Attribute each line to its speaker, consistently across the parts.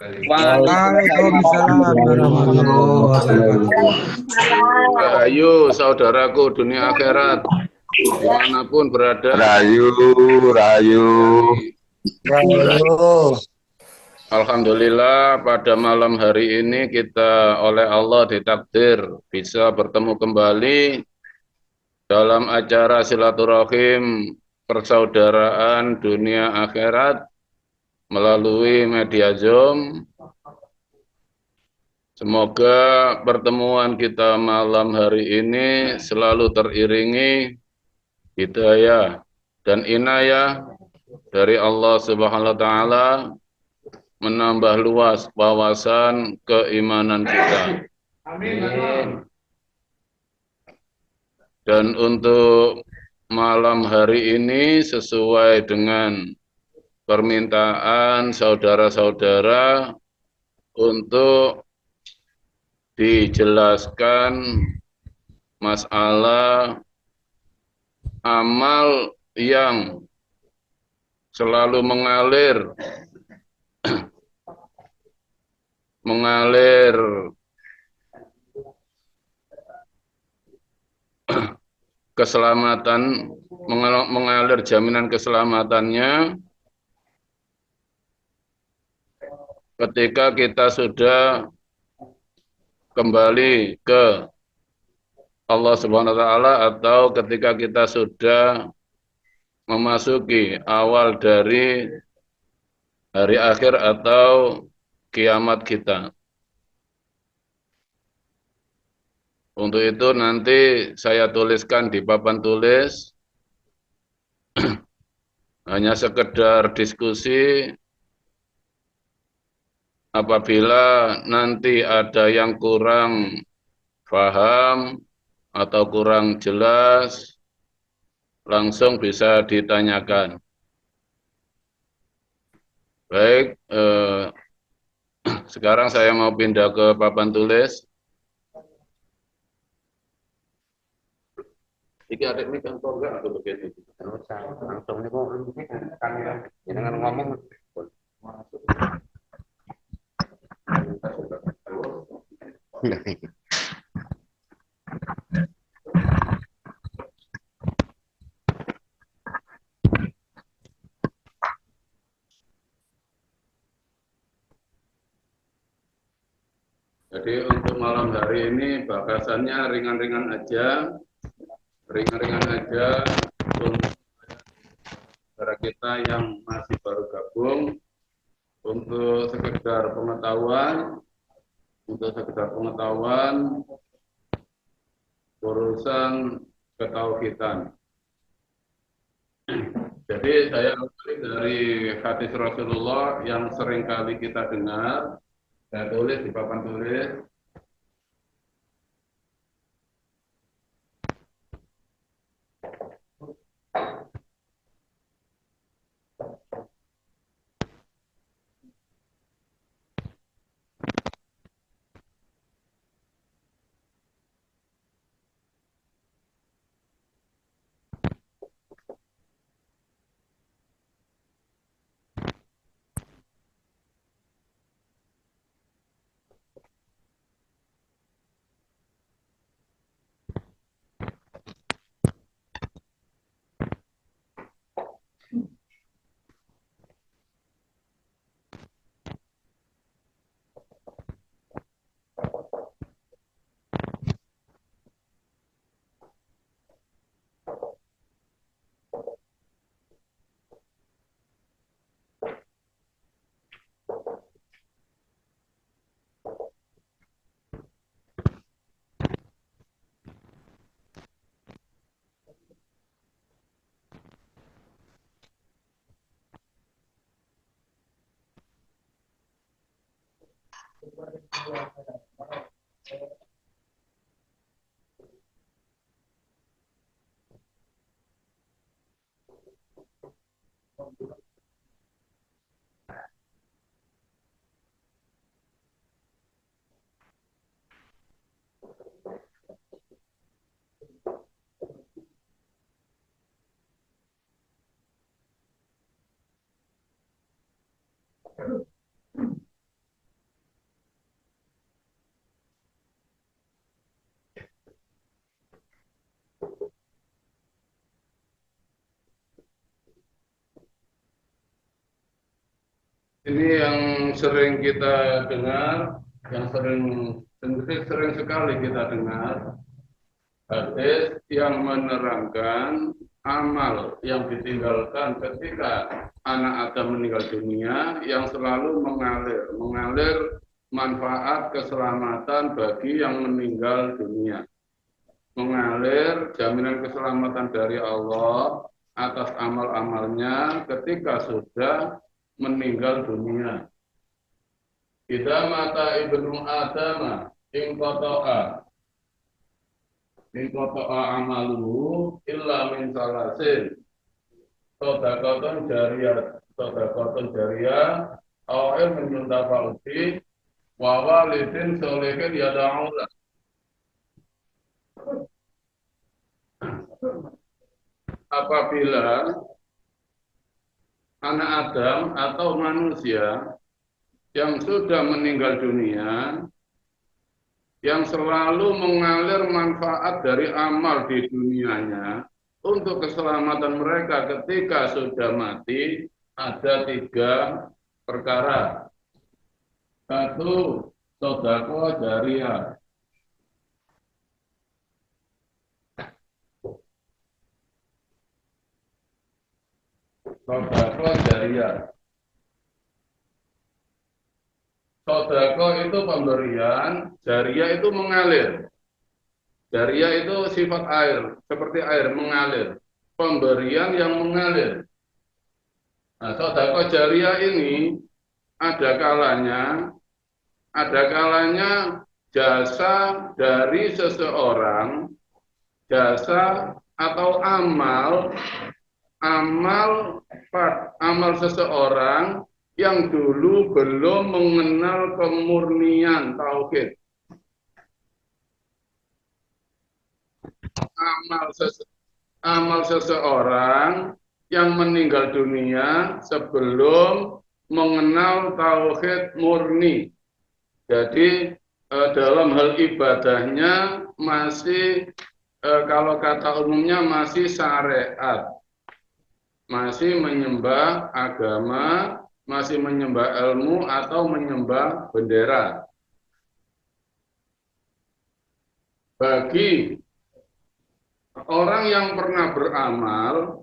Speaker 1: Waalaikumsalam warahmatullahi wabarakatuh.
Speaker 2: Ayo saudaraku dunia akhirat dimanapun berada.
Speaker 3: Rayu, rayu.
Speaker 2: Alhamdulillah pada malam hari ini kita oleh Allah ditakdir bisa bertemu kembali dalam acara silaturahim persaudaraan dunia akhirat melalui media Zoom. Semoga pertemuan kita malam hari ini selalu teriringi hidayah dan inayah dari Allah Subhanahu wa taala, menambah luas wawasan keimanan kita. Amin. Dan untuk malam hari ini sesuai dengan permintaan saudara-saudara untuk dijelaskan masalah amal yang selalu mengalir keselamatan, mengalir jaminan keselamatannya ketika kita sudah kembali ke Allah Subhanahu wa taala atau ketika kita sudah memasuki awal dari hari akhir atau kiamat kita. Untuk itu nanti saya tuliskan di papan tulis, hanya sekedar diskusi. Apabila nanti ada yang kurang paham atau kurang jelas, langsung bisa ditanyakan. Baik, sekarang saya mau pindah ke papan tulis. Iki ada ini kan enggak atau begitu? Langsung ini kok jangan ngomong. Jadi untuk malam hari ini bahasannya ringan-ringan aja untuk saudara kita yang masih baru gabung untuk sekedar pengetahuan urusan ketauhidan. Jadi saya ambil dari hadis Rasulullah yang sering kali kita dengar, saya tulis di papan tulis. Ini yang sering kita dengar, yang sering sekali kita dengar, hadis yang menerangkan amal yang ditinggalkan ketika anak Adam meninggal dunia yang selalu mengalir manfaat keselamatan bagi yang meninggal dunia. Mengalir jaminan keselamatan dari Allah atas amal-amalnya ketika sudah meninggal dunia. Idza mata ibnu Adam inqata'a amaluhu illa min salasin shadaqatan jariyah aw ilmin yuntafa'u bihi wa walidin sholihin yad'u lahu. Apabila anak Adam atau manusia yang sudah meninggal dunia, yang selalu mengalir manfaat dari amal di dunianya untuk keselamatan mereka ketika sudah mati, ada 3 perkara. 1, sedekah jariyah. Sedekah jariyah. Sedekah itu pemberian, jariyah itu mengalir. Jariyah itu sifat air, seperti air mengalir. Pemberian yang mengalir. Nah, sedekah jariyah ini ada kalanya jasa dari seseorang, jasa atau amal seseorang yang dulu belum mengenal kemurnian tauhid. Amal seseorang yang meninggal dunia sebelum mengenal tauhid murni. Jadi dalam hal ibadahnya masih kalau kata umumnya masih syariat. Masih menyembah agama, masih menyembah ilmu atau menyembah bendera. Bagi orang yang pernah beramal,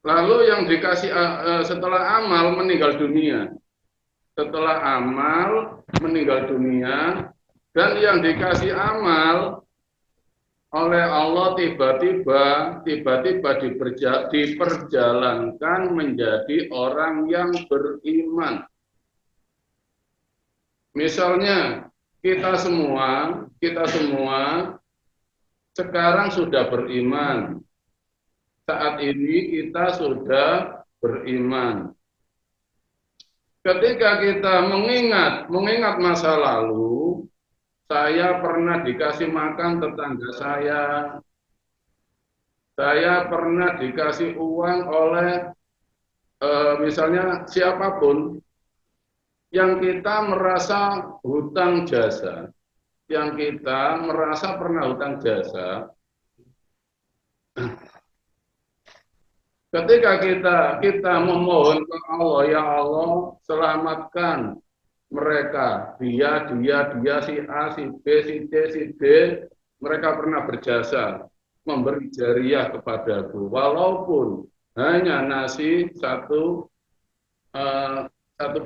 Speaker 2: lalu yang dikasih setelah amal meninggal dunia. Setelah amal meninggal dunia, dan yang dikasih amal oleh Allah tiba-tiba diperjalankan menjadi orang yang beriman. Misalnya kita semua sekarang sudah beriman. Saat ini kita sudah beriman. Ketika kita mengingat masa lalu, saya pernah dikasih makan tetangga saya pernah dikasih uang oleh misalnya siapapun, yang kita merasa hutang jasa, yang kita merasa pernah hutang jasa. Ketika kita memohon ke Allah, ya Allah selamatkan mereka, dia, si A, si B, si C, si D, mereka pernah berjasa memberi jariyah kepadaku, walaupun hanya nasi satu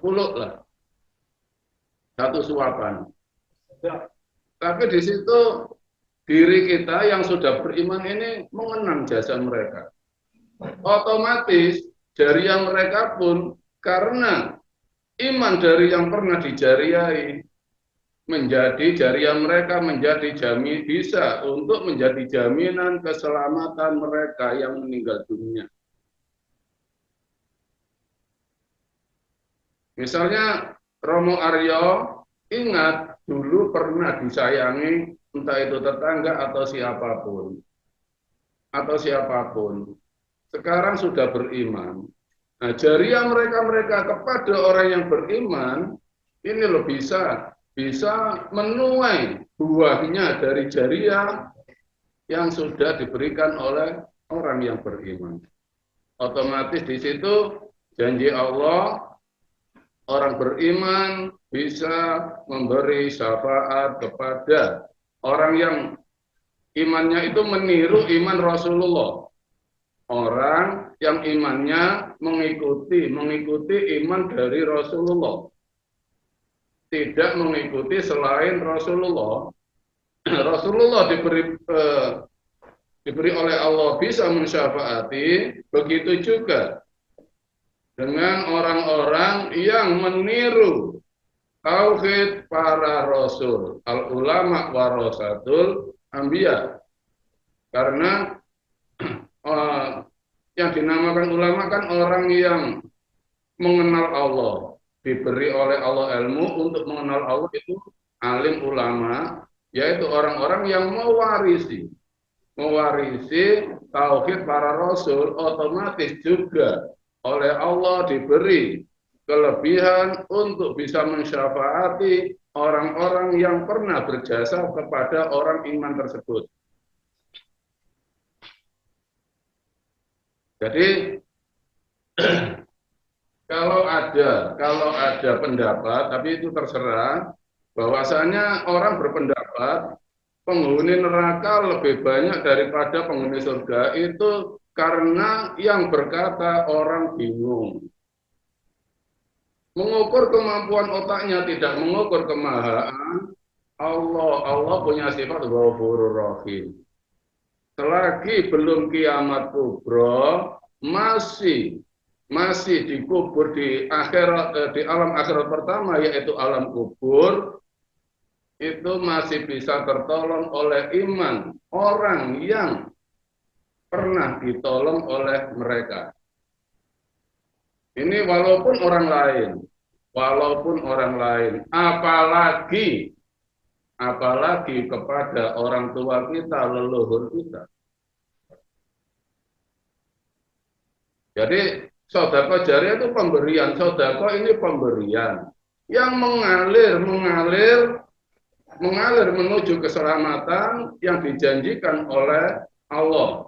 Speaker 2: pulut lah, 1 suapan. Tapi di situ diri kita yang sudah beriman ini mengenang jasa mereka. Otomatis jariyah mereka pun karena iman dari yang pernah dijariahi menjadi jariyah mereka bisa untuk menjadi jaminan keselamatan mereka yang meninggal dunia. Misalnya Romo Aryo ingat dulu pernah disayangi entah itu tetangga atau siapapun. Sekarang sudah beriman. Nah, jariyah mereka kepada orang yang beriman ini loh bisa menuai buahnya dari jariyah yang sudah diberikan oleh orang yang beriman. Otomatis di situ janji Allah, orang beriman bisa memberi syafaat kepada orang yang imannya itu meniru iman Rasulullah. Orang yang imannya mengikuti iman dari Rasulullah. Tidak mengikuti selain Rasulullah. Rasulullah diberi oleh Allah bisa mensyafaati, begitu juga dengan orang-orang yang meniru tauhid para rasul. Al-ulama warasatul anbiya. Karena yang dinamakan ulama kan orang yang mengenal Allah, diberi oleh Allah ilmu untuk mengenal Allah, itu alim ulama, yaitu orang-orang yang mewarisi tauhid para rasul. Otomatis juga oleh Allah diberi kelebihan untuk bisa mensyafaati orang-orang yang pernah berjasa kepada orang iman tersebut. Jadi kalau ada pendapat, tapi itu terserah, bahwasanya orang berpendapat penghuni neraka lebih banyak daripada penghuni surga, itu karena yang berkata orang bingung. Mengukur kemampuan otaknya, tidak mengukur kemahaan Allah. Allah punya sifat Ghafurur Rahim. Selagi belum kiamat kubra, masih dikubur di akhirat, di alam akhirat pertama, yaitu alam kubur, itu masih bisa tertolong oleh iman orang yang pernah ditolong oleh mereka. Ini walaupun orang lain, apalagi kepada orang tua kita, leluhur kita. Jadi sedekah jariah itu pemberian, sedekah ini pemberian yang mengalir menuju keselamatan yang dijanjikan oleh Allah.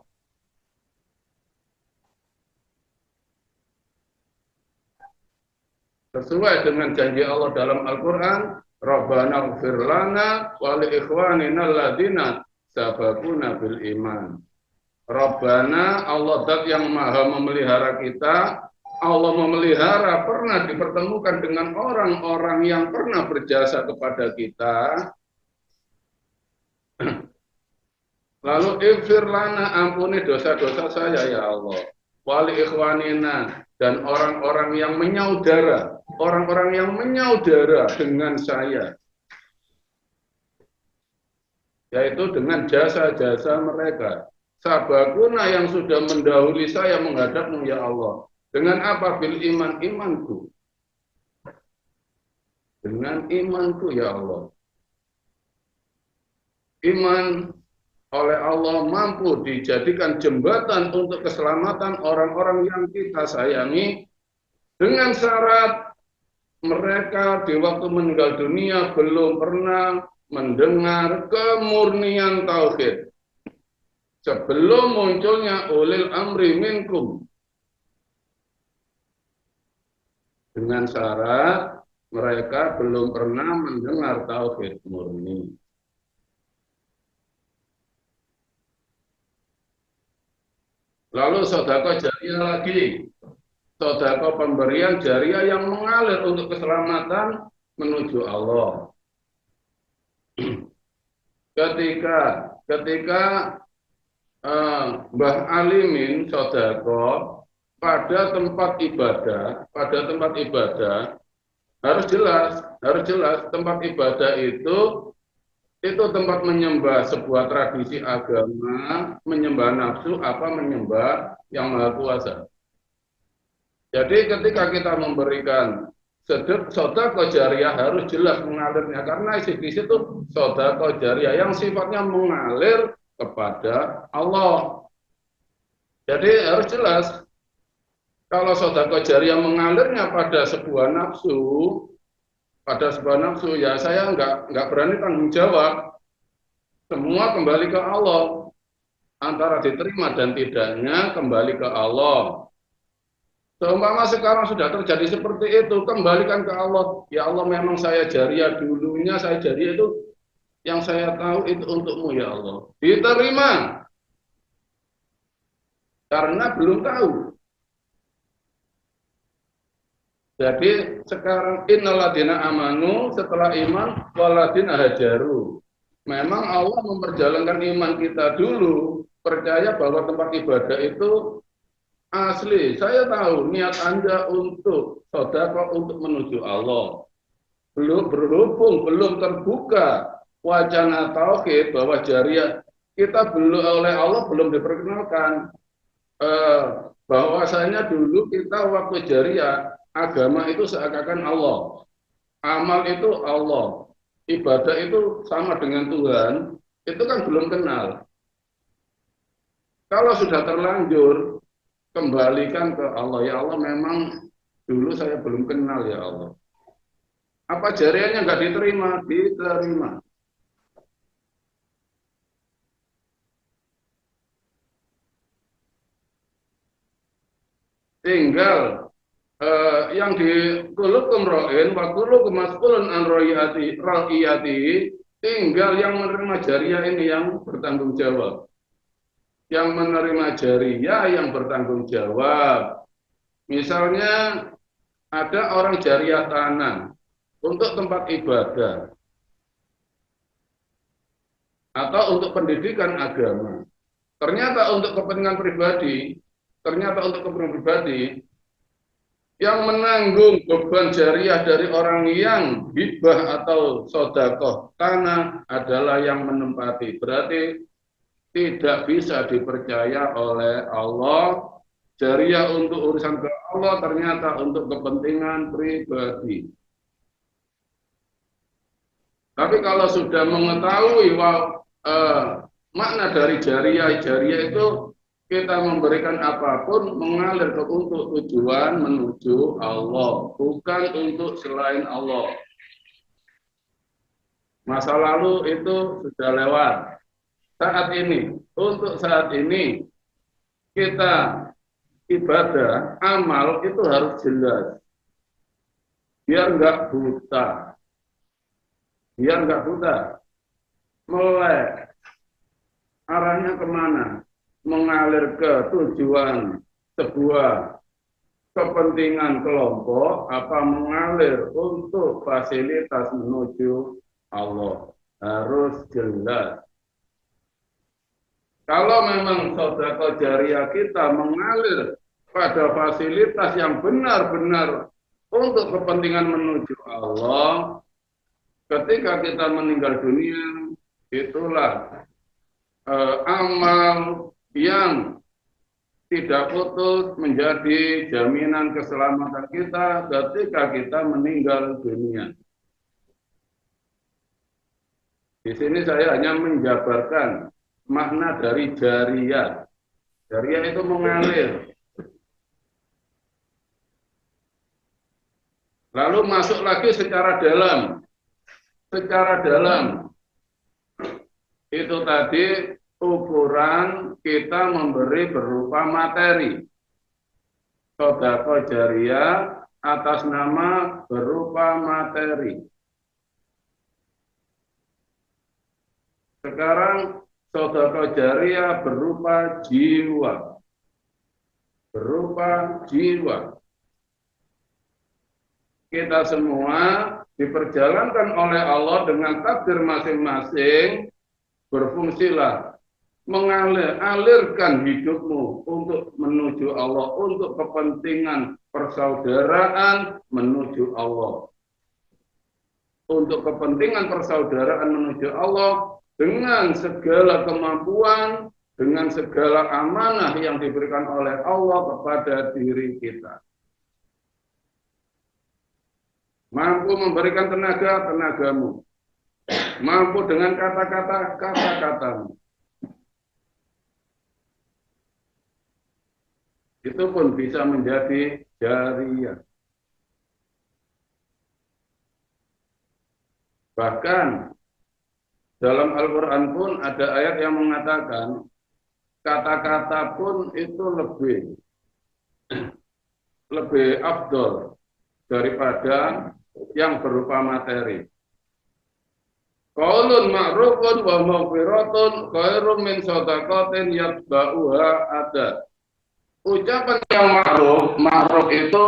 Speaker 2: Sesuai dengan janji Allah dalam Al-Quran, Rabbana ighfir lana wa li ikhwanina alladziina sabaquna bil iman. Rabbana, Allah zat yang maha memelihara kita. Allah memelihara, pernah dipertemukan dengan orang-orang yang pernah berjasa kepada kita. Lalu ighfir lana, ampuni dosa-dosa saya ya Allah. Wa li ikhwanina, dan orang-orang yang menyaudara, dengan saya, yaitu dengan jasa-jasa mereka. Sabakuna, yang sudah mendahului saya menghadapmu ya Allah. Dengan apa? Bil iman, imanku. Dengan imanku ya Allah. Iman oleh Allah mampu dijadikan jembatan untuk keselamatan orang-orang yang kita sayangi, dengan syarat mereka di waktu meninggal dunia belum pernah mendengar kemurnian tauhid sebelum munculnya ulil amri minkum. Dengan syarat mereka belum pernah mendengar tauhid murni. Lalu sedekah jariah lagi, sedekah pemberian jariah yang mengalir untuk keselamatan menuju Allah. Ketika Mbah Alimin sedekah pada tempat ibadah, harus jelas tempat ibadah itu tempat menyembah sebuah tradisi agama, menyembah nafsu, menyembah yang Maha Kuasa. Jadi ketika kita memberikan sedekah jariah harus jelas mengalirnya, karena isi itu sedekah jariah yang sifatnya mengalir kepada Allah. Jadi harus jelas. Kalau sedekah jariah mengalirnya pada sebuah nafsu, ya saya nggak berani tanggung jawab. Semua kembali ke Allah. Antara diterima dan tidaknya kembali ke Allah. Seumpama sekarang sudah terjadi seperti itu, kembalikan ke Allah. Ya Allah, memang saya jariah dulunya, saya jariah itu yang saya tahu itu untukmu ya Allah. Diterima karena belum tahu. Jadi sekarang innaladina amanu setelah iman waladina hajaru. Memang Allah memperjalankan iman kita dulu, percaya bahwa tempat ibadah itu asli. Saya tahu niat Anda untuk sedekah untuk menuju Allah. Belum berhubung, belum terbuka wacana tauhid bahwa jariah kita belum oleh Allah belum diperkenalkan bahwasanya dulu kita waktu jariah agama itu seakan-akan Allah, amal itu Allah, ibadah itu sama dengan Tuhan, itu kan belum kenal. Kalau sudah terlanjur, kembalikan ke Allah. Ya Allah, memang dulu saya belum kenal ya Allah. Apa jariahnya nggak diterima? Diterima. Tinggal yang di kulukum ro'in wa kulukum mas'ulun an ro'iyati, tinggal yang menerima jariah ini yang bertanggung jawab. Yang menerima jariah yang bertanggung jawab. Misalnya ada orang jariah tanah untuk tempat ibadah atau untuk pendidikan agama. Ternyata untuk kepentingan pribadi, yang menanggung beban jariah dari orang yang hibah atau sodakoh tanah adalah yang menempati. Berarti tidak bisa dipercaya oleh Allah. Jariah untuk urusan ke Allah, ternyata untuk kepentingan pribadi. Tapi kalau sudah mengetahui makna dari jariah itu kita memberikan apapun mengalir untuk tujuan menuju Allah, bukan untuk selain Allah. Masa lalu itu sudah lewat. Untuk saat ini kita ibadah, amal itu harus jelas. Biar nggak buta. Melek. Arahnya kemana? Mengalir ke tujuan sebuah kepentingan kelompok, apa mengalir untuk fasilitas menuju Allah. Harus jelas. Kalau memang sedekah jariah kita mengalir pada fasilitas yang benar-benar untuk kepentingan menuju Allah, ketika kita meninggal dunia, itulah amal yang tidak putus menjadi jaminan keselamatan kita ketika kita meninggal dunia. Di sini saya hanya menjabarkan makna dari jariah. Jariah itu mengalir. Lalu masuk lagi secara dalam. Secara dalam. Itu tadi ukuran kita memberi berupa materi. Sedekah jariah atas nama berupa materi. Sekarang sedekah jariah berupa jiwa. Kita semua diperjalankan oleh Allah dengan takdir masing-masing, berfungsilah mengalirkan hidupmu untuk menuju Allah, untuk kepentingan persaudaraan menuju Allah. Untuk kepentingan persaudaraan menuju Allah dengan segala kemampuan, dengan segala amanah yang diberikan oleh Allah kepada diri kita. Mampu memberikan tenaga, tenagamu. Mampu dengan kata-kata, kata-katamu. Itu pun bisa menjadi jariah. Bahkan dalam Al-Quran pun ada ayat yang mengatakan kata-kata pun itu lebih lebih afdol daripada yang berupa materi. Qaulun ma'rufun wa maghfiratun khairum min shadaqatin yatba'uha ada. Ucapan yang ma'ruf itu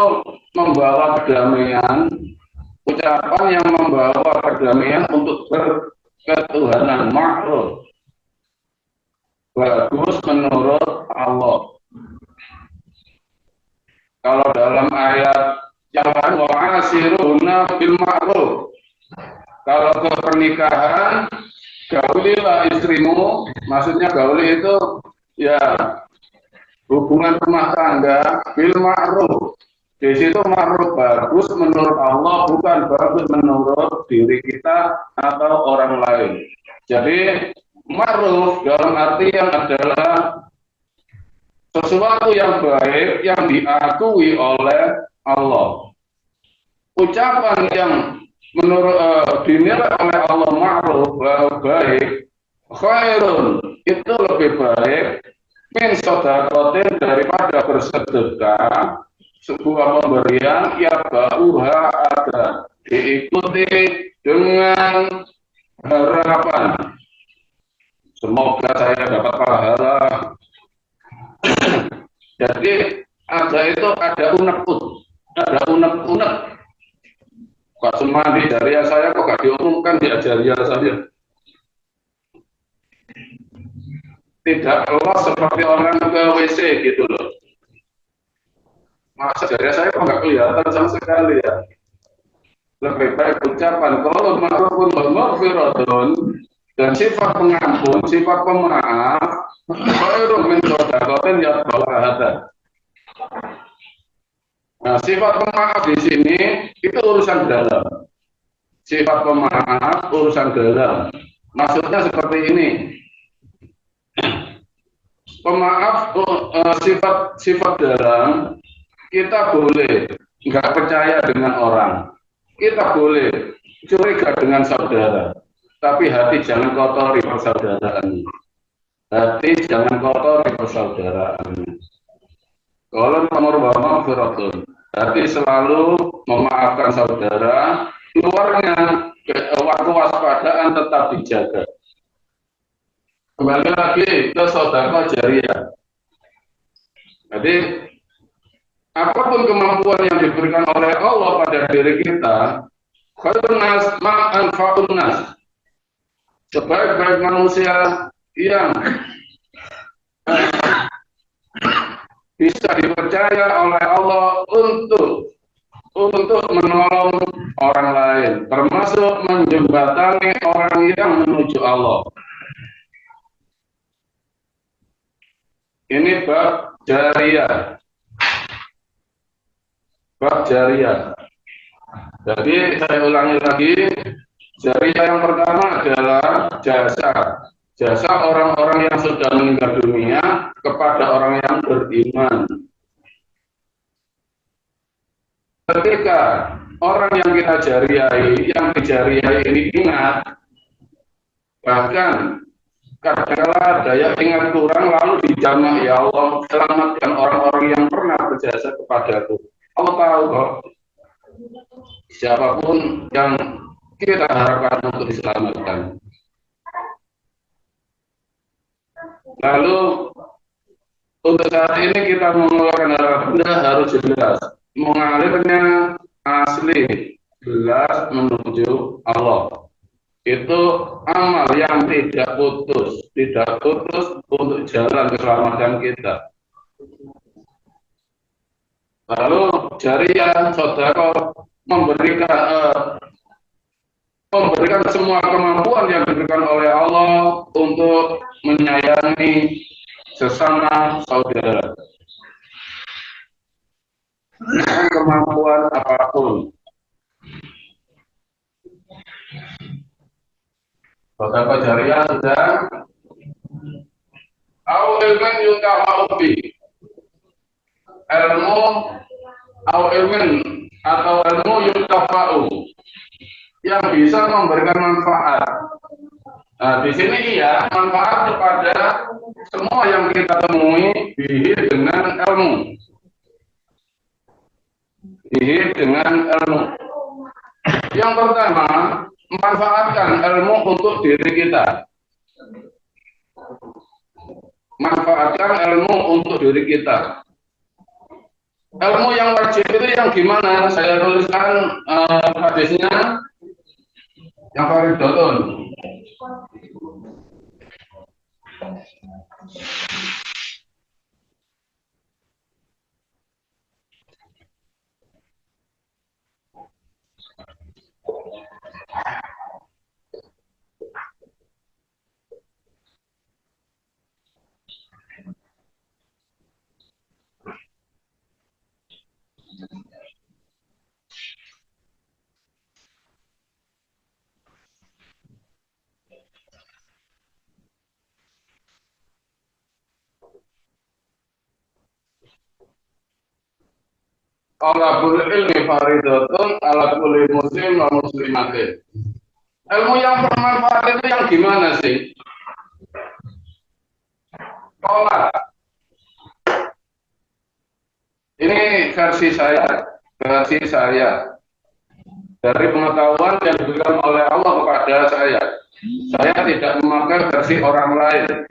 Speaker 2: membawa kedamaian, ucapan yang membawa kedamaian untuk berketuhanan, ma'ruf. Bagus menurut Allah. Kalau dalam ayat yang lain wa asiruna bil ma'ruf. Kalau ke pernikahan, gaulilah istrimu, maksudnya gauli itu ya hubungan rumah tangga bil ma'ruf. Di situ ma'ruf bagus menurut Allah, bukan bagus menurut diri kita atau orang lain. Jadi ma'ruf dalam artian adalah sesuatu yang baik yang diakui oleh Allah. Ucapan yang menurut dinilai oleh Allah ma'ruf baik, khairun itu lebih baik min shadaqatin daripada bersedekah, sebuah pemberian ya ba'uha ada diikuti dengan harapan semoga saya dapat pahala. Jadi ada itu ada unek-unek. Pak Sumadi jariah saya kok gak diumumkan di jariah saja. Tidak lolos seperti orang ke WC gitu loh. Masa jariah saya kok gak kelihatan sama sekali ya. Lebih baik ucapan kalau ma'rufun wa maghfiratun dan sifat pengampun, sifat pemaaf, khairum min shadaqatin yatba'uha ada. Nah, sifat pemaaf di sini itu urusan dalam. Sifat pemaaf urusan dalam. Maksudnya seperti ini. Pemaaf sifat dalam, kita boleh nggak percaya dengan orang. Kita boleh curiga dengan saudara. Tapi hati jangan kotori persaudaraan. Hati jangan kotori persaudaraan. Kalau nomor bawah firatun, hati selalu memaafkan saudara, keluarnya kewaspadaan tetap dijaga. Kembali lagi ke sedekah jariah. Jadi apapun kemampuan yang diberikan oleh Allah pada diri kita, khairun nas ma'anfa'un nas. Sebaik-baik manusia yang bisa dipercaya oleh Allah untuk menolong orang lain, termasuk menjembatani orang yang menuju Allah. Ini bab jariah. Bab jariah. Jadi saya ulangi lagi, jariah yang pertama adalah jasa orang-orang yang sudah meninggal dunia kepada orang yang beriman. Ketika orang yang kita jariahi, yang dijariahi ini ingat, bahkan kadang-kala ada yang ingat kurang lalu dijamah, ya Allah selamatkan orang-orang yang pernah berjasa kepadaku. Allah tahu kok siapapun yang kita harapkan untuk diselamatkan. Lalu untuk saat ini kita mengeluarkan darah benda harus jelas, mengalirnya asli, jelas menuju Allah. Itu amal yang tidak putus untuk jalan keselamatan kita. Lalu jariah sedekah memberikan semua kemampuan yang diberikan oleh Allah untuk menyayangi sesama saudara. Dengan kemampuan apapun. Sedekah jariah sudah. Au ilmin yuntafa'u bi. Ilmu yuntafa'u yang bisa memberikan manfaat. Nah, di sini iya manfaat kepada semua yang kita temui dengan ilmu. dengan ilmu. Yang pertama, manfaatkan ilmu untuk diri kita. Manfaatkan ilmu untuk diri kita. Ilmu yang wajib itu yang gimana? Saya tuliskan hadisnya yang Faridotun. Talabul ilmi faridatun ala kulli muslim wa muslimatin. Ilmu yang bermanfaat itu yang gimana sih? Tolak. Ini versi saya dari pengetahuan yang diberikan oleh Allah kepada saya. Saya tidak memakai versi orang lain.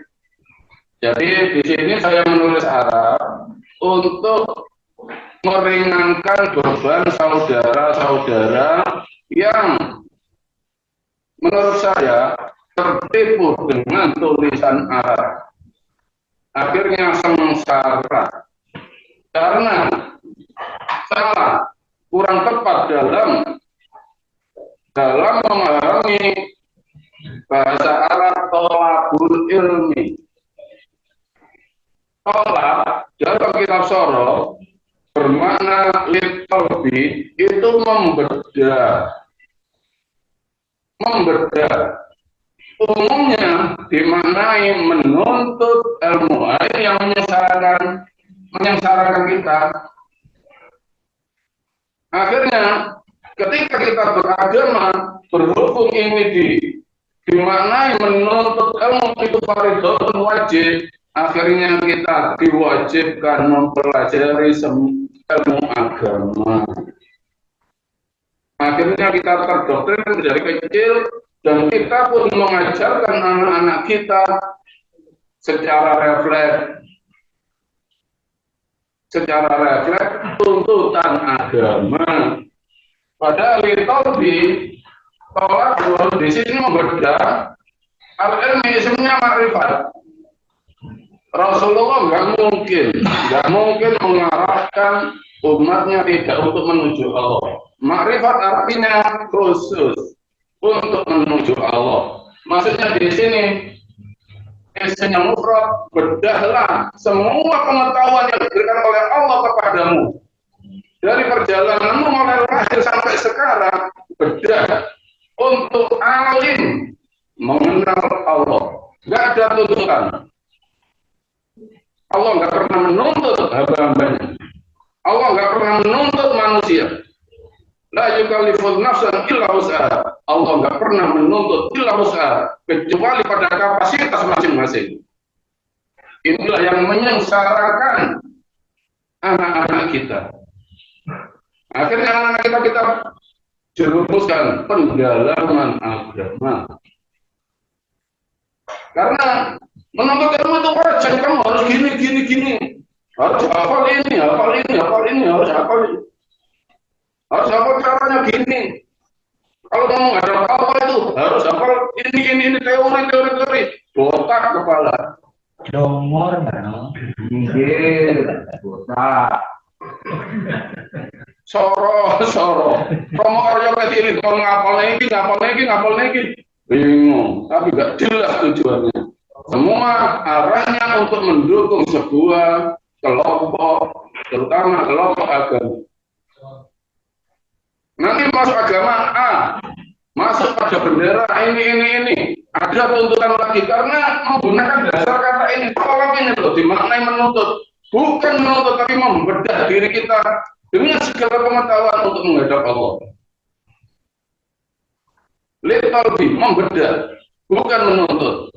Speaker 2: Jadi di sini saya menulis Arab untuk meringankan beban saudara-saudara yang menurut saya tertipu dengan tulisan Arab. Akhirnya sengsara karena salah, kurang tepat dalam memahami bahasa Arab tolabul ilmi. Tolak dalam kitab Soroh bermakna litolbi itu membedah. Umumnya dimaknai menuntut ilmu. Ini yang menyengsarakan kita. Akhirnya ketika kita beragama, berhukum ini dimaknai menuntut ilmu itu fardhu wajib. Akhirnya kita diwajibkan mempelajari ilmu agama. Akhirnya kita terdoktrin dari kecil dan kita pun mengajarkan anak-anak kita secara refleks tuntutan agama. Padahal tolak di sini membedah al-ilmi ismnya makrifat. Rasulullah nggak mungkin mengarahkan umatnya tidak untuk menuju Allah. Makrifat artinya khusus untuk menuju Allah. Maksudnya di sini isimnya mufrad, bedahlah semua pengetahuan yang diberikan oleh Allah kepadamu dari perjalananmu mulai lahir sampai sekarang. Bedah untuk alim mengenal Allah. Nggak ada tuntutan. Allah nggak pernah menuntut hamba-hambanya. Allah nggak pernah menuntut manusia. La yukallifun nafsan illa wus'aha. Allah nggak pernah menuntut illa wus'aha kecuali pada kapasitas masing-masing. Inilah yang menyengsarakan anak-anak kita. Akhirnya anak-anak kita jerumuskan pendalaman agama. Karena menuntut ilmu itu wajib, kamu harus gini. Harus hafal ini, harus hafal ini. Harus hafal caranya gini. Kalau kamu nggak ada apa itu, harus hafal ini teori. Botak kepala.
Speaker 1: Domor kan?
Speaker 2: Botak. Soro. Kamu harus ini, kalau ngapal lagi. Bingung, tapi nggak jelas tujuannya. Semua arahnya untuk mendukung sebuah kelompok, terutama kelompok agama. Nanti masuk agama A, masuk pada bendera ini. Ada tuntutan lagi karena menggunakan dasar kata ini. Tolak ini loh dimaknai menuntut, bukan menuntut tapi membedah diri kita dengan segala pengetahuan untuk menghadap Allah. Litolbi membedah, bukan menuntut.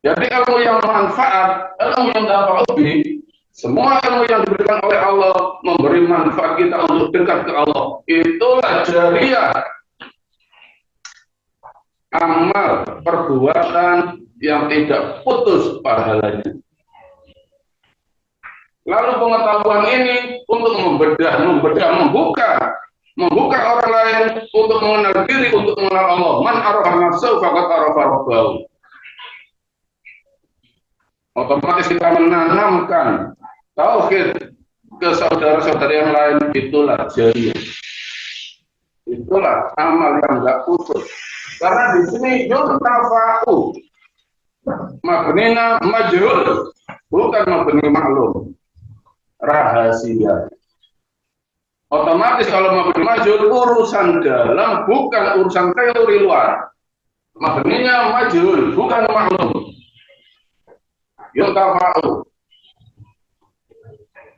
Speaker 2: Jadi ilmu yang manfaat, ilmu yang dapat lebih, Semua ilmu yang diberikan oleh Allah memberi manfaat kita untuk dekat ke Allah. Itulah jariah, amal perbuatan yang tidak putus pahalanya. Lalu pengetahuan ini untuk membuka orang lain untuk mengenal diri, untuk mengenal Allah. Man arafa nafsahu faqad arafa rabbahu. Otomatis kita menanamkan tauhid ke saudara-saudara yang lain. Itulah jariah, itulah amal yang enggak putus. Karena di sini yuntafa'u, mabnina majhul, bukan mabni maklum, rahasia. Otomatis kalau mabni majhul urusan dalam, bukan urusan teori luar. Mabninya majhul, bukan maklum. Yuntafa'u.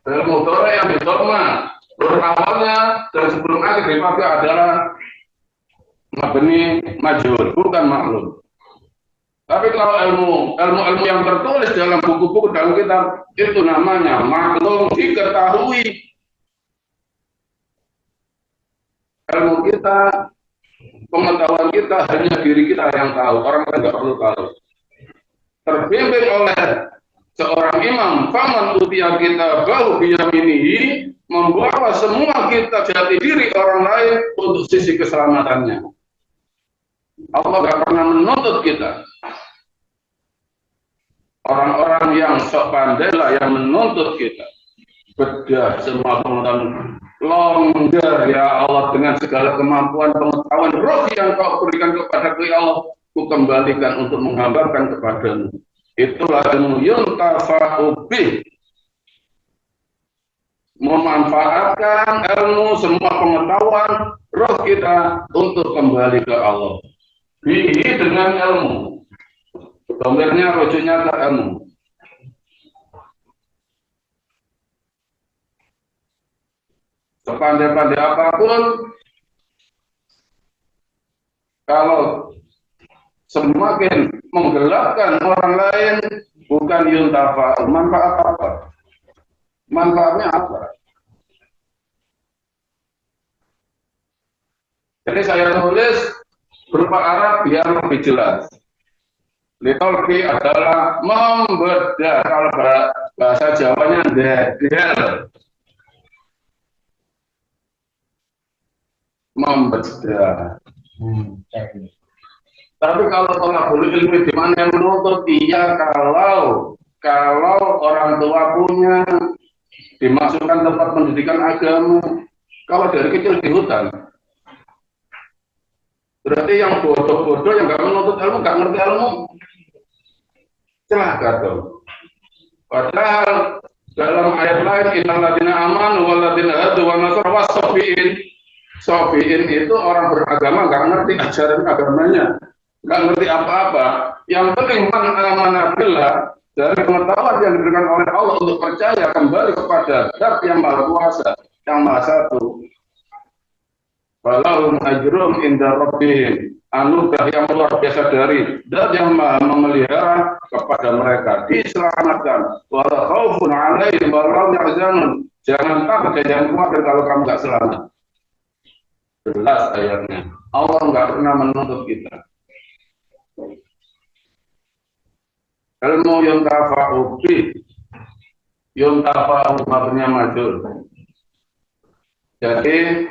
Speaker 2: Dalam mudhari yang didhamma, huruf awalnya dan sebelum akhir dipakai adalah mabni majhul, bukan maklum. Tapi kalau ilmu yang tertulis dalam buku-buku dalam kitab, itu namanya maklum, diketahui. Ilmu kita, pengetahuan kita hanya diri kita yang tahu, orang lain nggak perlu tahu. Terbimbing oleh seorang imam, faman utiya kitabahu biyaminihi, membawa semua kitab jati diri orang lain untuk sisi keselamatannya. Allah nggak pernah menuntut kita. Orang-orang yang sok pandai lah yang menuntut kita. Bedah semua pengetahuan, longgar ya Allah dengan segala kemampuan pengetahuan roh yang kau berikan kepada Allah, ku kembalikan untuk menghambakan kepadamu. Itulah ilmu yuntafa'u bih, memanfaatkan ilmu semua pengetahuan roh kita untuk kembali ke Allah. Bihi dengan ilmu, domirnya rujuknya ke ilmu. Sepandai-pandai apapun, kalau semakin menggelapkan orang lain, bukan yuntafa. Manfaat apa? Manfaatnya apa? Jadi saya tulis berupa Arab biar lebih jelas. Litolki adalah membedah, kalau bahasa Jawanya dedel. Membedah. Tapi kalau tolabul ilmi di mana yang menuntut? Iya, kalau orang tua punya dimasukkan tempat pendidikan agama, kalau dari kecil di hutan, berarti yang bodoh-bodoh yang nggak menuntut ilmu, nggak ngerti ilmu, celaka dong. Padahal dalam ayat lain, innal ladzina amanu wal ladzina hadu wan nasara was-sabiin. Sabiin itu orang beragama, nggak ngerti ajaran agamanya, nggak ngerti apa-apa. Yang penting man amana billah, dari pengetahuan yang diberikan oleh Allah untuk percaya kembali kepada Zat yang Maha Kuasa, yang Maha Satu. Walahum ajrum inda rabbihim, anugerah yang luar biasa dari Zat yang Maha memelihara kepada mereka, diselamatkan. Wala khaufun 'alaihim wa la hum yahzanun, jangan takut dan jangan khawatir kalau kamu nggak selamat. Jelas ayatnya. Allah nggak pernah menuntut kita. Ilmu yuntafa'u bih, yuntafa'u mabninya majhul. Jadi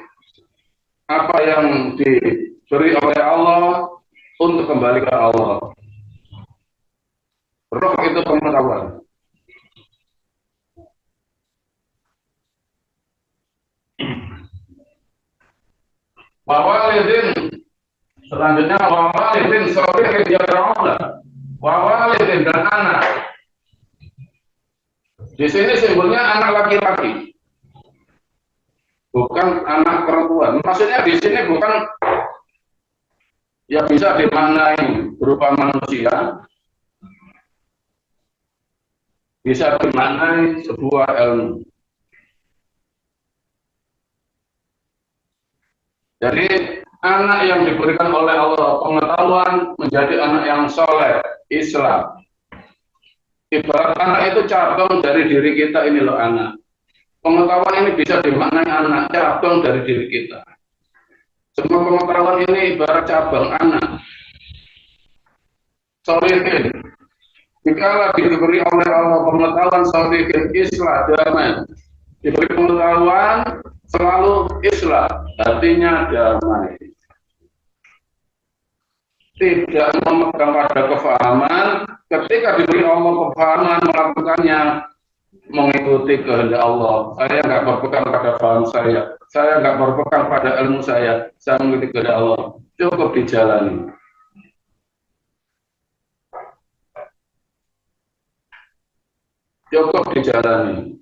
Speaker 2: apa yang diberi oleh Allah untuk kembali ke Allah. Roh itu pengetahuan. Wawalidin, selanjutnya wawalidin sobihin yara'ula, wawalidin dan anak. Di sini simbolnya anak laki-laki, bukan anak perempuan. Maksudnya di sini bukan ya bisa dimaknai berupa manusia, bisa dimaknai sebuah ilmu. Jadi anak yang diberikan oleh Allah pengetahuan menjadi anak yang soleh Islam. Ibarat anak itu cabang dari diri kita ini loh anak. Pengetahuan ini bisa dimaknai anak, cabang dari diri kita. Semua pengetahuan ini ibarat cabang anak. Solihin. Jikalau diberi oleh Allah pengetahuan solihin, islah, damai. Diberi pengetahuan selalu islah, artinya damai. Tidak memegang pada kefahaman, ketika diberi Allah kefahaman melakukannya mengikuti kehendak Allah. Saya nggak berpegang pada paham saya nggak berpegang pada ilmu saya mengikuti kehendak Allah. Cukup dijalani. Cukup dijalani.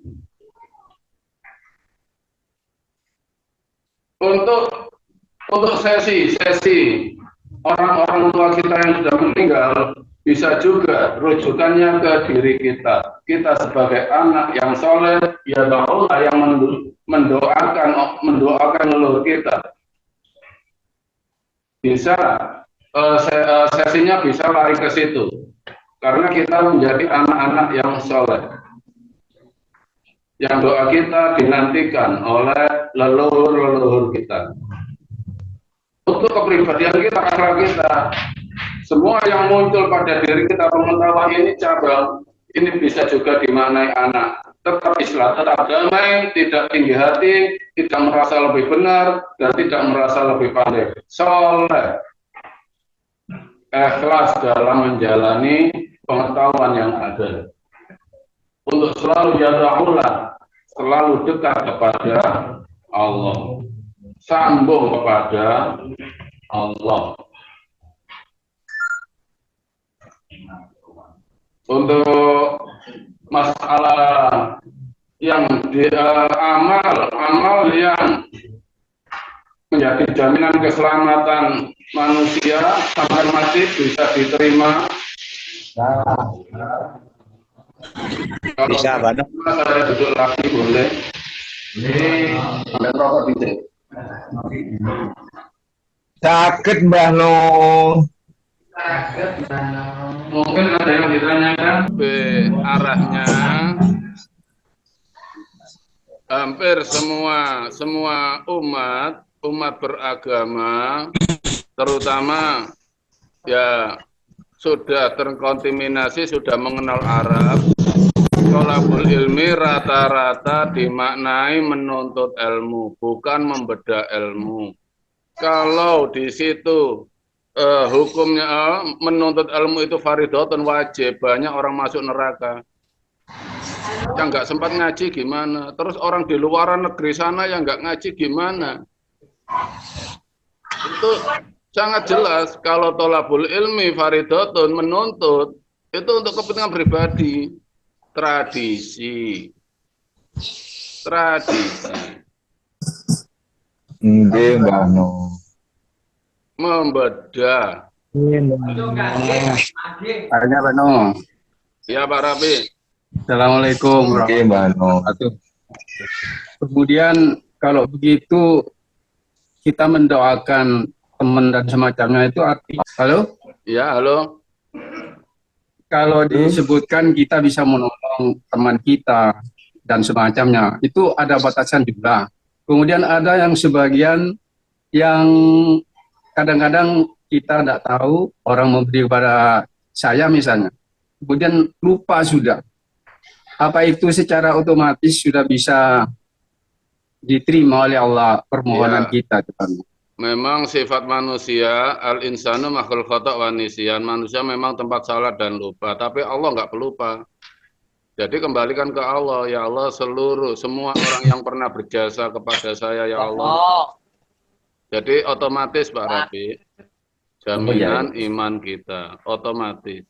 Speaker 2: Untuk sesi orang-orang tua kita yang sudah meninggal, bisa juga rujukannya ke diri kita. Kita sebagai anak yang soleh, ya Allah yang mendoakan leluhur kita. Bisa sesinya bisa lari ke situ, karena kita menjadi anak-anak yang soleh. Yang doa kita dinantikan oleh leluhur-leluhur kita. Untuk kepribadian kita, akhlak kita, semua yang muncul pada diri kita, pengetahuan ini cabang, ini bisa juga dimaknai anak. Tetap islah, tetap damai, tidak tinggi hati, tidak merasa lebih benar, dan tidak merasa lebih pandai. Soleh, ikhlas dalam menjalani pengetahuan yang ada. Untuk selalu yada'ullah, selalu dekat kepada Allah, sambung kepada Allah. Untuk masalah yang amal yang menjadi jaminan keselamatan manusia sampai mati bisa diterima.
Speaker 4: Bisa, Bano.
Speaker 2: Saya duduk lagi boleh. Ini ambil rokok dicek.
Speaker 3: Sakit Mbah No.
Speaker 2: Mungkin ada yang ditanyakan. Arahnya hampir semua umat beragama, terutama ya sudah terkontaminasi, sudah mengenal Arab. Thalabul ilmi rata-rata dimaknai menuntut ilmu, bukan membeda ilmu. Kalau di situ hukumnya menuntut ilmu itu fardhatun wajib, banyak orang masuk neraka. Yang nggak sempat ngaji gimana? Terus orang di luar negeri sana yang nggak ngaji gimana? Itu sangat jelas kalau thalabul ilmi fardhatun menuntut itu untuk kepentingan pribadi. Tradisi.
Speaker 3: Nggih Mbah No.
Speaker 2: Membedah.
Speaker 4: Artinya Bano.
Speaker 2: Ya Pak Rabi.
Speaker 4: Assalamualaikum
Speaker 3: Nggih Mbah No.
Speaker 4: Kemudian kalau begitu kita mendoakan teman dan semacamnya itu artinya, halo?
Speaker 2: Ya, halo.
Speaker 4: Kalau disebutkan kita bisa menolong teman kita dan semacamnya, itu ada batasan jumlah. Kemudian ada yang sebagian yang kadang-kadang kita tidak tahu, orang memberi kepada saya misalnya, kemudian lupa sudah. Apa itu secara otomatis sudah bisa diterima oleh Allah permohonan kita?
Speaker 2: Memang sifat manusia, al-insanu makhluk khata' wa nisyan. Manusia memang tempat salah dan lupa, tapi Allah nggak pelupa. Jadi kembalikan ke Allah, ya Allah, semua orang yang pernah berjasa kepada saya, ya Allah. Jadi otomatis Pak Rabi, jaminan iman kita, otomatis.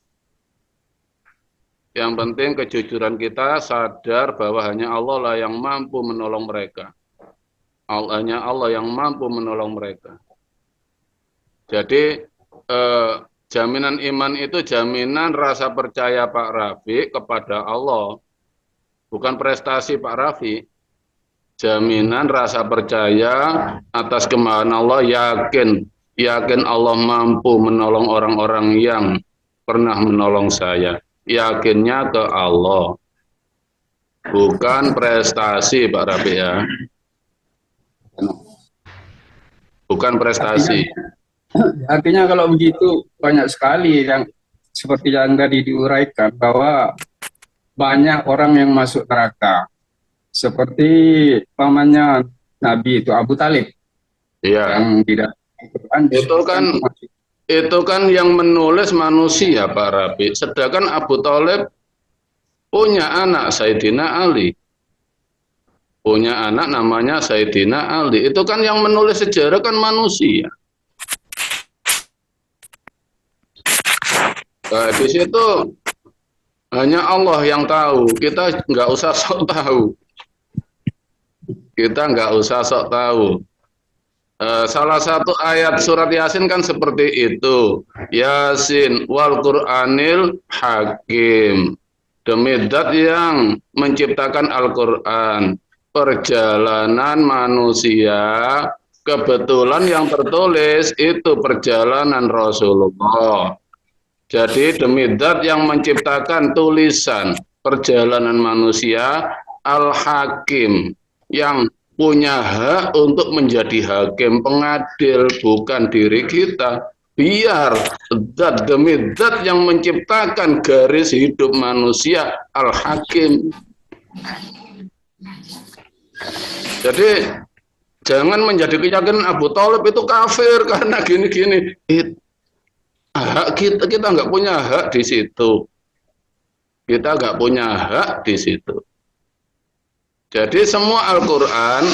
Speaker 2: Yang penting kejujuran kita, sadar bahwa hanya Allah lah yang mampu menolong mereka. Hanya Allah yang mampu menolong mereka. Jadi jaminan iman itu jaminan rasa percaya Pak Rafi kepada Allah. Bukan prestasi Pak Rafi. Jaminan rasa percaya atas kemauan Allah, yakin Allah mampu menolong orang-orang yang pernah menolong saya. yakinnya ke Allah. Bukan prestasi, Pak Rabi ya. Bukan prestasi.
Speaker 4: Artinya kalau begitu banyak sekali yang seperti yang tadi diuraikan bahwa banyak orang yang masuk neraka. Seperti pamannya Nabi itu Abu Talib
Speaker 2: Iya.
Speaker 4: yang tidak Al-Quran
Speaker 2: Itu kan yang menulis manusia, Pak Rabi. Sedangkan Abu Talib punya anak Sayyidina Ali. Punya anak namanya Sayyidina Ali. Itu kan yang menulis sejarah kan manusia. Nah, di situ hanya Allah yang tahu. Kita nggak usah sok tahu. Kita nggak usah sok tahu. Salah satu ayat surat Yasin kan seperti itu. Yasin wal Qur'anil Hakim. Demi zat yang menciptakan Al-Quran. Perjalanan manusia, kebetulan yang tertulis itu perjalanan Rasulullah. Jadi demi zat yang menciptakan tulisan perjalanan manusia, Al-Hakim, yang punya hak untuk menjadi hakim pengadil, bukan diri kita. Biar zat demi zat yang menciptakan garis hidup manusia, Al-Hakim. Jadi jangan menjadi keyakinan Abu Thalib itu kafir karena gini-gini. Hak kita nggak punya hak di situ. Kita nggak punya hak di situ. Jadi semua Al-Quran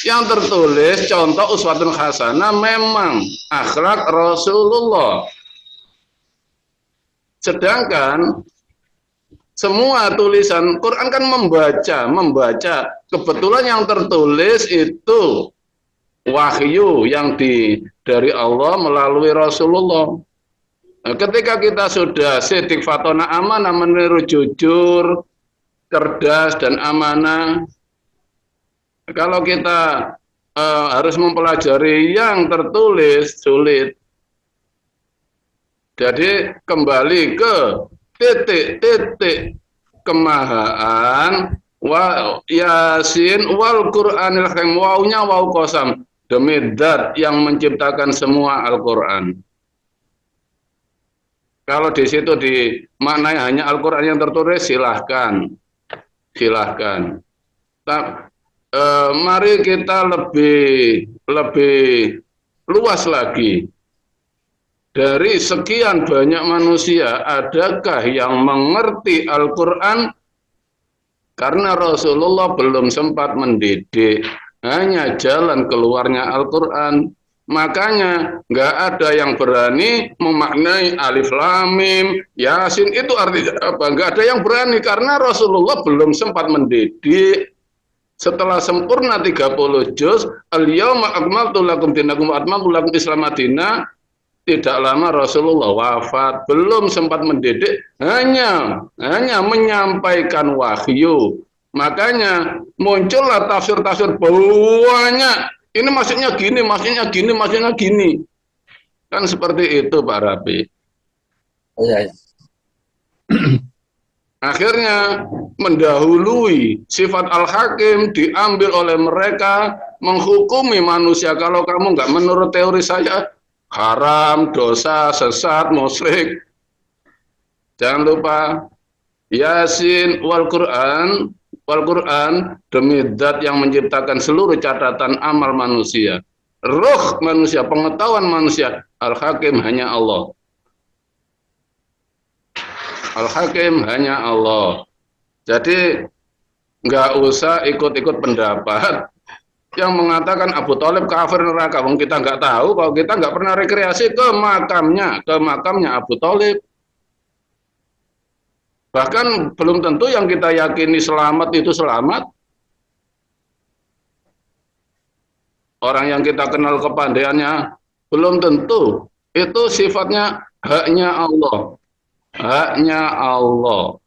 Speaker 2: yang tertulis contoh uswatun hasanah memang akhlak Rasulullah. Sedangkan semua tulisan Quran kan membaca. Kebetulan yang tertulis itu wahyu yang dari Allah melalui Rasulullah. Nah, ketika kita sudah sidik fatona amanah, meniru jujur, cerdas dan amanah. Kalau kita harus mempelajari yang tertulis sulit. Jadi kembali ke titik-titik kemahaan wa Yasin wal Qur'anil Hakim, waunya wau qasam, demi zat yang menciptakan semua Al-Qur'an. Kalau di situ dimaknai hanya Al-Qur'an yang tertulis, silahkan. Mari kita lebih luas lagi. Dari sekian banyak manusia, adakah yang mengerti Al-Quran? Karena Rasulullah belum sempat mendidik, hanya jalan keluarnya Al-Quran. Makanya nggak ada yang berani memaknai Alif Lam Mim, Yasin itu artinya apa? Nggak ada yang berani karena Rasulullah belum sempat mendidik. Setelah sempurna 30 juz, al-yauma akmaltu lakum dinakum wa atmamtu lakum Islam Madinah, tidak lama Rasulullah wafat, belum sempat mendidik, hanya menyampaikan wahyu. Makanya muncullah tafsir-tafsir banyak. Ini maksudnya gini, maksudnya gini. Kan seperti itu Pak Rabi.
Speaker 4: Iya.
Speaker 2: Akhirnya mendahului sifat Al-Hakim diambil oleh mereka menghukumi manusia. Kalau kamu nggak menurut teori saya, haram, dosa, sesat, musyrik. Jangan lupa Yasin wal Quran demi zat yang menciptakan seluruh catatan amal manusia. Ruh manusia, pengetahuan manusia, Al-Hakim hanya Allah. Al-Hakim hanya Allah. Jadi nggak usah ikut-ikut pendapat yang mengatakan Abu Thalib kafir neraka. Wong kita nggak tahu, kalau kita nggak pernah rekreasi ke makamnya Abu Thalib. Bahkan belum tentu yang kita yakini selamat itu selamat. Orang yang kita kenal kepandaiannya belum tentu. Itu sifatnya haknya Allah. Haknya Allah.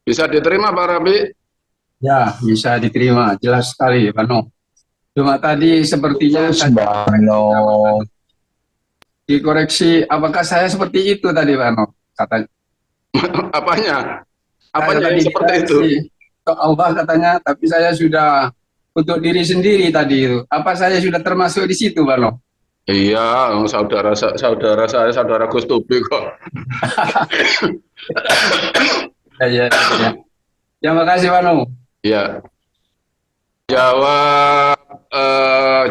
Speaker 2: Bisa diterima Pak Rabi?
Speaker 4: Ya, bisa diterima. Jelas sekali, Bano. Cuma tadi sepertinya
Speaker 3: Subhanallah.
Speaker 4: dikoreksi. Apakah saya seperti itu tadi, Bano? Katanya.
Speaker 2: Apanya?
Speaker 4: Saya
Speaker 2: Apanya yang
Speaker 4: tadi
Speaker 2: seperti itu?
Speaker 4: dikoreksi. Untuk Allah katanya, tapi saya sudah untuk diri sendiri tadi itu. Apa saya sudah termasuk di situ, Bano?
Speaker 2: Iya, saudara saya, saudara Gus Tubi kok.
Speaker 4: Ya, ya, ya. Ya, makasih, Bano.
Speaker 2: Ya, jawab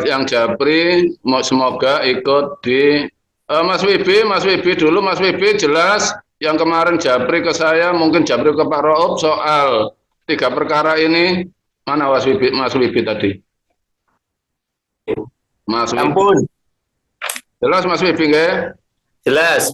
Speaker 2: yang Japri, semoga ikut di Mas Wibi dulu, Mas Wibi jelas yang kemarin Japri ke saya, mungkin Japri ke Pak Roop soal 3 perkara ini, mana Mas Wibi tadi? Mas Wibi.
Speaker 5: Ampun,
Speaker 2: Jelas Mas Wibi nggih?
Speaker 5: jelas.